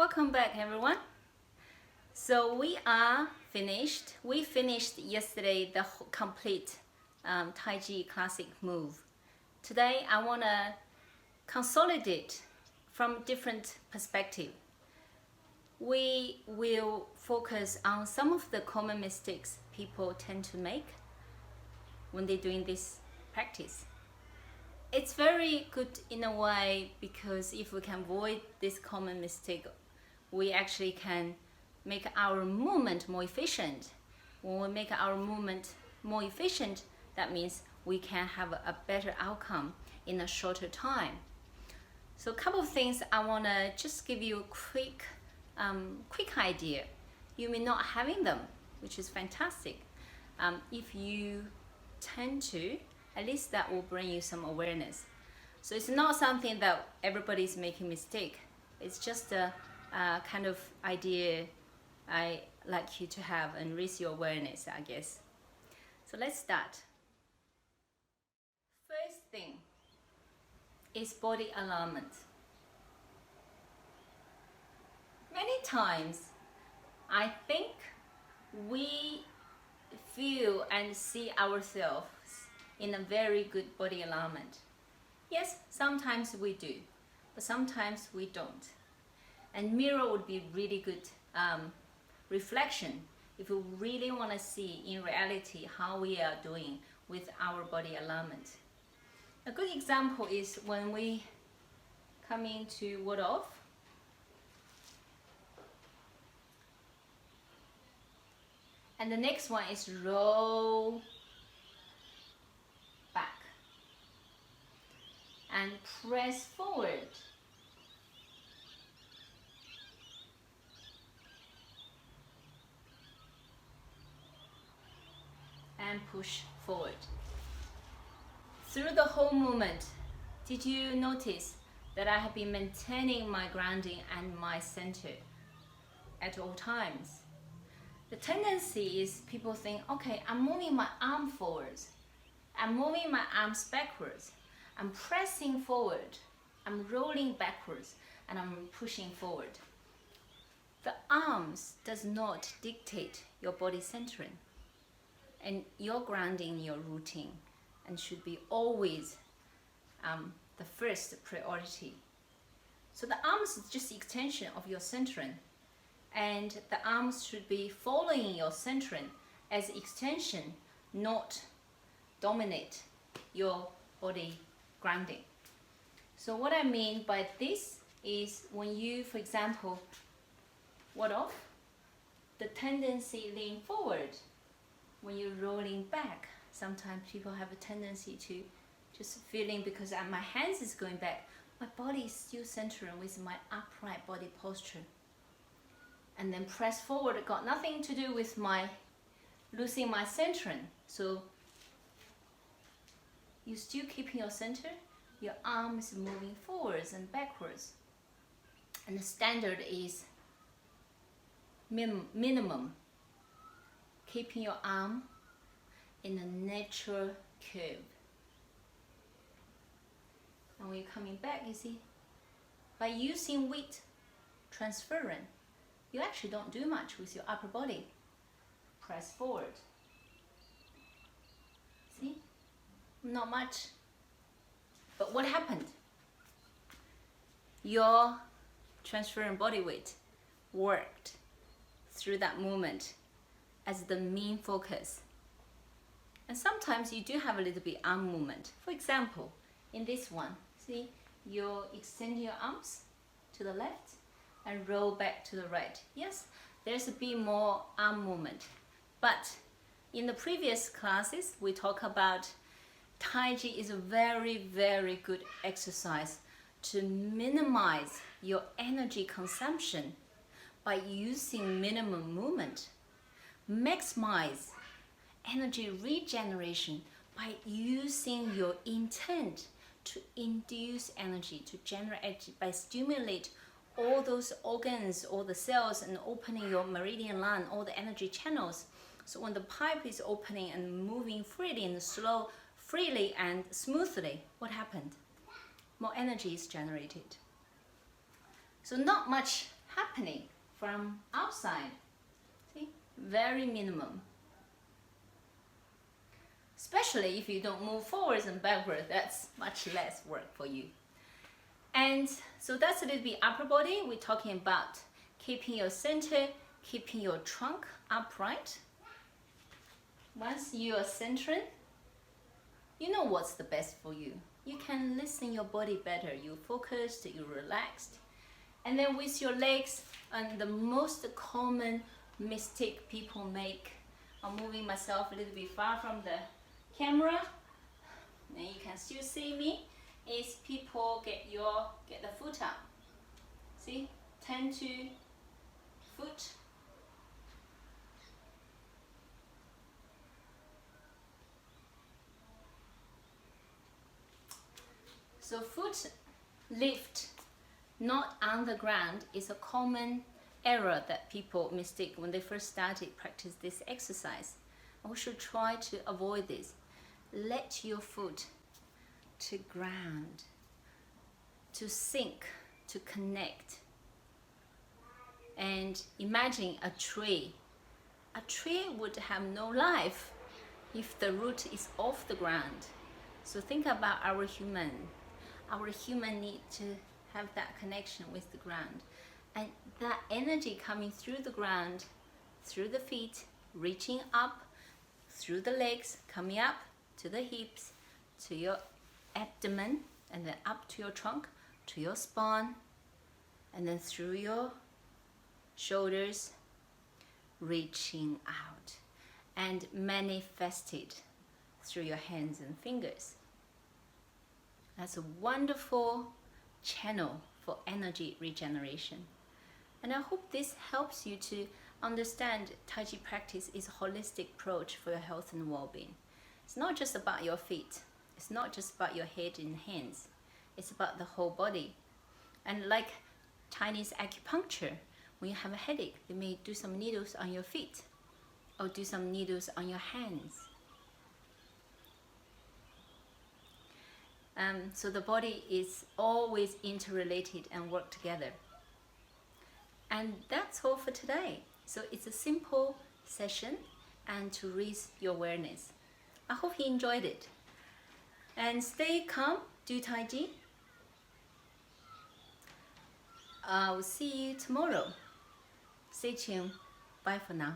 welcome back everyone. So we are finished. We finished yesterday the complete Tai Chi classic move. Today I want to consolidate from different perspective. We will focus on some of the common mistakes people tend to make when they're doing this practice. It's very good in a way because if we can avoid this common mistake, we actually can make our movement more efficient. When we make our movement more efficient, that means we can have a better outcome in a shorter time. So a couple of things I want to just give you a quick idea. You may not having them, which is fantastic. If you tend to, at least that will bring you some awareness. So it's not something that everybody's making mistake. It's just a kind of idea I like you to have and raise your awareness, I guess. So let's start. First thing is body alignment. Many times, I think we feel and see ourselves in a very good body alignment. Yes, sometimes we do, but sometimes we don't. And mirror would be really good reflection if you really want to see in reality how we are doing with our body alignment. A good example is when we come into ward off. And the next one is roll back and press forward. And push forward. Through the whole movement, did you notice that I have been maintaining my grounding and my center at all times? The tendency is people think, okay, I'm moving my arm forwards, I'm moving my arms backwards, I'm pressing forward, I'm rolling backwards, and I'm pushing forward. The arms does not dictate your body centering, and your grounding, your rooting, and should be always the first priority. So the arms is just extension of your centering, and the arms should be following your centering as extension, not dominate your body grounding. So what I mean by this is when you, for example, ward off, the tendency lean forward. When you're rolling back, sometimes people have a tendency to just feeling because my hands is going back, my body is still centering with my upright body posture. And then press forward, it got nothing to do with my losing my centering. So you still keeping your center, your arms moving forwards and backwards. And the standard is minimum. Keeping your arm in a natural curve. And when you're coming back, you see, by using weight transferring, you actually don't do much with your upper body. Press forward. See? Not much. But what happened? Your transferring body weight worked through that movement as the main focus. And sometimes you do have a little bit arm movement. For example, in this one, see, you extend your arms to the left and roll back to the right. Yes, there's a bit more arm movement. But in the previous classes, we talk about Tai Chi is a very, very good exercise to minimize your energy consumption by using minimum movement. Maximize energy regeneration by using your intent to induce energy, to generate, by stimulate all those organs, all the cells, and opening your meridian line, all the energy channels. So when the pipe is opening and moving freely and freely and smoothly, what happened? More energy is generated. So not much happening from outside. See, very minimum. Especially if you don't move forwards and backwards, that's much less work for you. And so that's a little bit upper body. We're talking about keeping your center, keeping your trunk upright. Once you are centering, you know what's the best for you. You can listen your body better. You're focused, you're relaxed. And then with your legs, and the most common mistake people make, I'm moving myself a little bit far from the camera, and you can still see me, is people get the foot up. See, turn to foot. So foot lift not on the ground is a common error that people mistake when they first started practice this exercise. We should try to avoid this. Let your foot to ground, to sink, to connect. And imagine a tree. A tree would have no life if the root is off the ground. So think about our human. Our human need to have that connection with the ground. And that energy coming through the ground, through the feet, reaching up, through the legs, coming up to the hips, to your abdomen, and then up to your trunk, to your spine, and then through your shoulders, reaching out, and manifested through your hands and fingers. That's a wonderful channel for energy regeneration. And I hope this helps you to understand Tai Chi practice is a holistic approach for your health and well-being. It's not just about your feet. It's not just about your head and hands. It's about the whole body. And like Chinese acupuncture, when you have a headache, they may do some needles on your feet or do some needles on your hands. So the body is always interrelated and work together. And that's all for today. So it's a simple session and to raise your awareness. I hope you enjoyed it. And stay calm, do Tai Chi. I'll see you tomorrow. Stay tuned. Bye for now.